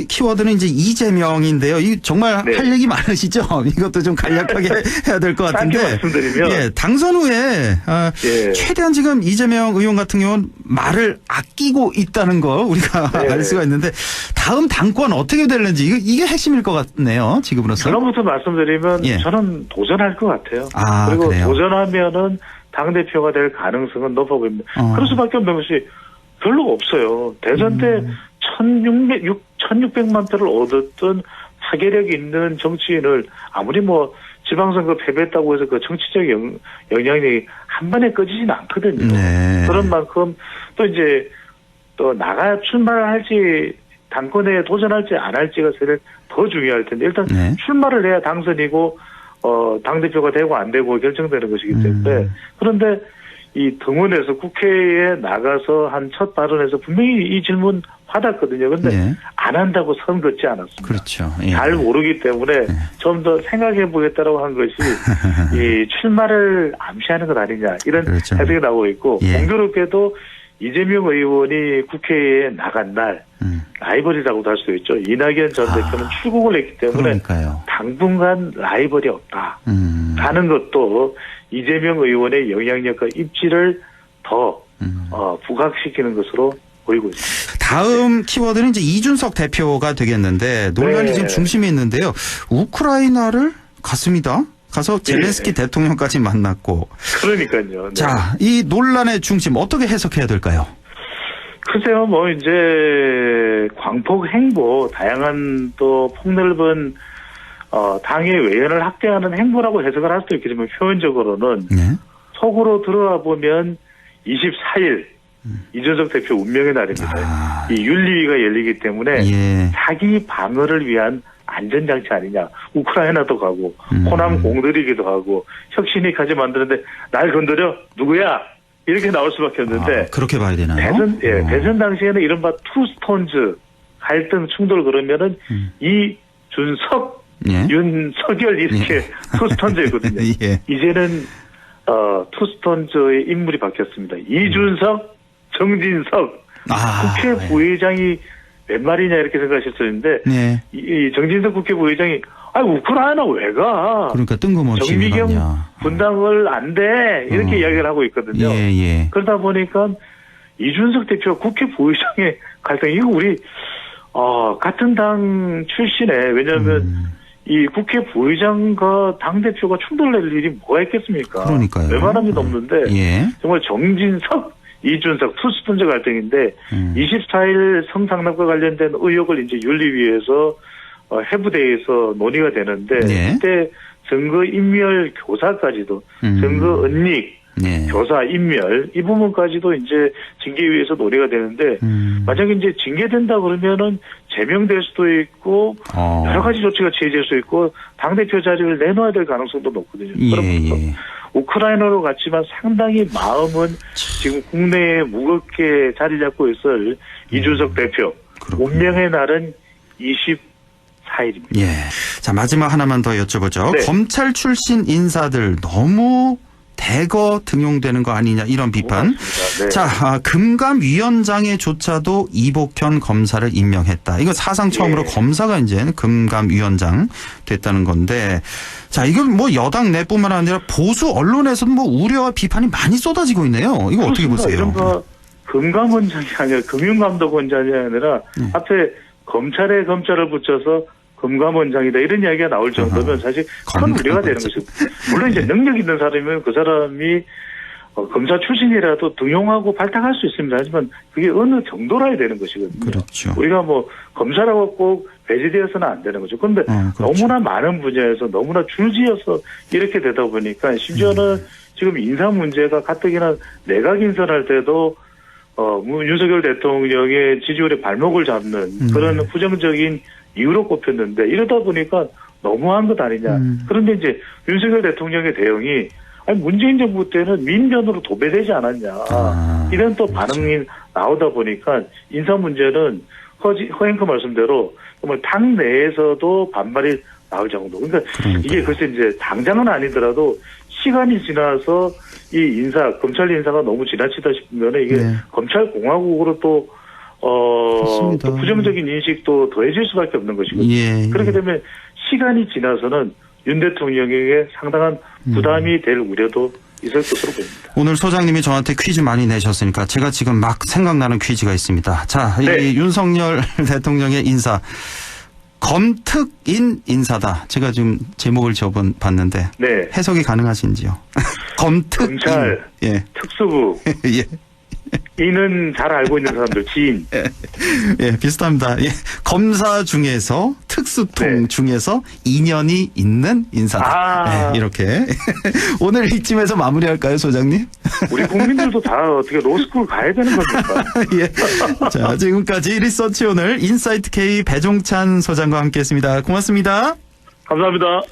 키워드는 이제 이재명인데요. 이 정말 할 얘기 많으시죠. 이것도 좀 간략하게 해야 될 것 같은데 말씀드리면 당선 후에 최대한 지금 이재명 의원 같은 경우는 말을 아끼고 있다는 거 우리가 알 수가 있는데 다음 당권 어떻게 될는지 이게 핵심일 것 같네요. 지금으로서. 결론부터 말씀드리면 저는 도전할 것 같아요. 그리고 그래요? 도전하면은 당대표가 될 가능성은 높아 보입니다. 그럴 수밖에 없는 것이 별로 없어요. 대선 때 1600만 표를 얻었던 파괴력 있는 정치인을 아무리 지방선거 패배했다고 해서 그 정치적 영향이 한 번에 꺼지지는 않거든요. 그런 만큼 또 이제 또 출마를 할지 당권에 도전할지 안 할지가 사실 더 중요할 텐데 일단 네. 출마를 해야 당선이고 당대표가 되고 안 되고 결정되는 것이기 때문에 그런데 이 등원에서 국회에 나가서 한 첫 발언에서 분명히 이 질문 받았거든요. 근데 네. 안 한다고 선 긋지 않았습니다. 그렇죠. 예. 잘 모르기 때문에 좀 더 생각해 보겠다라고 한 것이 이 출마를 암시하는 것 아니냐 이런 그렇죠. 해석이 나오고 있고 예. 공교롭게도 이재명 의원이 국회에 나간 날 라이벌이라고도 할 수 있죠. 이낙연 전 대표는 출국을 했기 때문에 그러니까요. 당분간 라이벌이 없다. 하는 것도 이재명 의원의 영향력과 입지를 더 부각시키는 것으로 보이고 있습니다. 다음 키워드는 이제 이준석 대표가 되겠는데 논란이 네. 지금 중심에 있는데요. 우크라이나를 갔습니다. 가서 젤렌스키 대통령까지 만났고. 그러니까요. 네. 자, 이 논란의 중심 어떻게 해석해야 될까요? 글쎄요, 뭐 이제 광폭 행보, 다양한 또 폭넓은 당의 외연을 확대하는 행보라고 해석을 할 수도 있겠지만 표현적으로는 속으로 들어가 보면 24일 이준석 대표 운명의 날입니다. 이 윤리위가 열리기 때문에 자기 방어를 위한 안전장치 아니냐. 우크라이나도 가고 호남 공들이기도 하고 혁신이까지 만드는데 날 건드려 누구야? 이렇게 나올 수밖에 없는데 그렇게 봐야 되나요? 대선 당시에는 이른바 투스톤즈 갈등 충돌 그러면은 이준석 윤석열 이렇게 투스톤즈였거든요. 이제는 투스톤즈의 인물이 바뀌었습니다. 이준석, 정진석 국회 부의장이 웬 말이냐 이렇게 생각하셨었는데 이 정진석 국회 부의장이 우크라이나 왜 가? 그러니까 뜬금없이 정미경 분당을 안 돼 이렇게 이야기를 하고 있거든요. 그러다 보니까 이준석 대표가 국회 부의장의 갈등 이거 우리 같은 당 출신에 왜냐하면 이 국회 부의장과 당 대표가 충돌될 일이 뭐가 있겠습니까? 그러니까요. 웬만하면 없는데 정말 정진석 이준석 투스톤즈 갈등인데 24일 성상납과 관련된 의혹을 이제 윤리위에서 해부대에서 논의가 되는데 그때 증거인멸 교사까지도 증거은닉 교사 인멸 이 부분까지도 이제 징계위에서 논의가 되는데 만약에 이제 징계된다 그러면은 제명될 수도 있고 여러 가지 조치가 취해질 수 있고 당대표 자리를 내놔야 될 가능성도 높거든요. 그러면서 우크라이나로 갔지만 상당히 마음은 지금 국내에 무겁게 자리 잡고 있을 이준석 대표 운명의 날은 24일입니다. 자, 마지막 하나만 더 여쭤보죠. 검찰 출신 인사들 너무 대거 등용되는 거 아니냐 이런 비판. 자, 금감위원장에조차도 이복현 검사를 임명했다. 이거 사상 처음으로 검사가 이제 금감위원장 됐다는 건데, 자, 이건 뭐 여당 내뿐만 아니라 보수 언론에서도 뭐 우려와 비판이 많이 쏟아지고 있네요. 이거 어떻게 보세요? 이른바 금감원장이 아니라 금융감독원장이 아니라 앞에 검찰에 검찰을 붙여서 금감원장이다 이런 이야기가 나올 정도면 사실 큰 우려가 되는 것이고 물론 이제 능력 있는 사람이면 그 사람이 검사 출신이라도 등용하고 발탁할 수 있습니다. 하지만 그게 어느 정도라야 되는 것이거든요. 그렇죠. 우리가 뭐 검사라고 꼭 배제되어서는 안 되는 거죠. 그런데 너무나 많은 분야에서 너무나 줄지어서 이렇게 되다 보니까 심지어는 지금 인사 문제가 가뜩이나 내각 인선할 때도 윤석열 대통령의 지지율의 발목을 잡는 그런 부정적인 이유로 꼽혔는데 이러다 보니까 너무한 것 아니냐. 그런데 이제 윤석열 대통령의 대응이 문재인 정부 때는 민변으로 도배되지 않았냐. 이런 또 반응이 나오다 보니까 인사 문제는 허앵커 말씀대로 정말 당 내에서도 반발이 나올 정도. 그러니까 이게 글쎄 이제 당장은 아니더라도 시간이 지나서 이 인사, 검찰 인사가 너무 지나치다 싶으면 이게 검찰 공화국으로 또 부정적인 인식도 더해질 수밖에 없는 것이거든요. 그렇게 되면 시간이 지나서는 윤 대통령에게 상당한 부담이 될 우려도 있을 것으로 보입니다. 오늘 소장님이 저한테 퀴즈 많이 내셨으니까 제가 지금 막 생각나는 퀴즈가 있습니다. 자, 이 윤석열 대통령의 인사. 검특인 인사다. 제가 지금 제목을 봤는데 해석이 가능하신지요? 검특인. 검찰 특수부. 이는 잘 알고 있는 사람들, 지인. 예, 비슷합니다. 예, 검사 중에서, 특수통 중에서 인연이 있는 인사다. 예, 이렇게. 오늘 이쯤에서 마무리할까요, 소장님? 우리 국민들도 다 어떻게 로스쿨 가야 되는 겁니까? 예. 자, 지금까지 리서치 오늘 인사이트 K 배종찬 소장과 함께 했습니다. 고맙습니다. 감사합니다.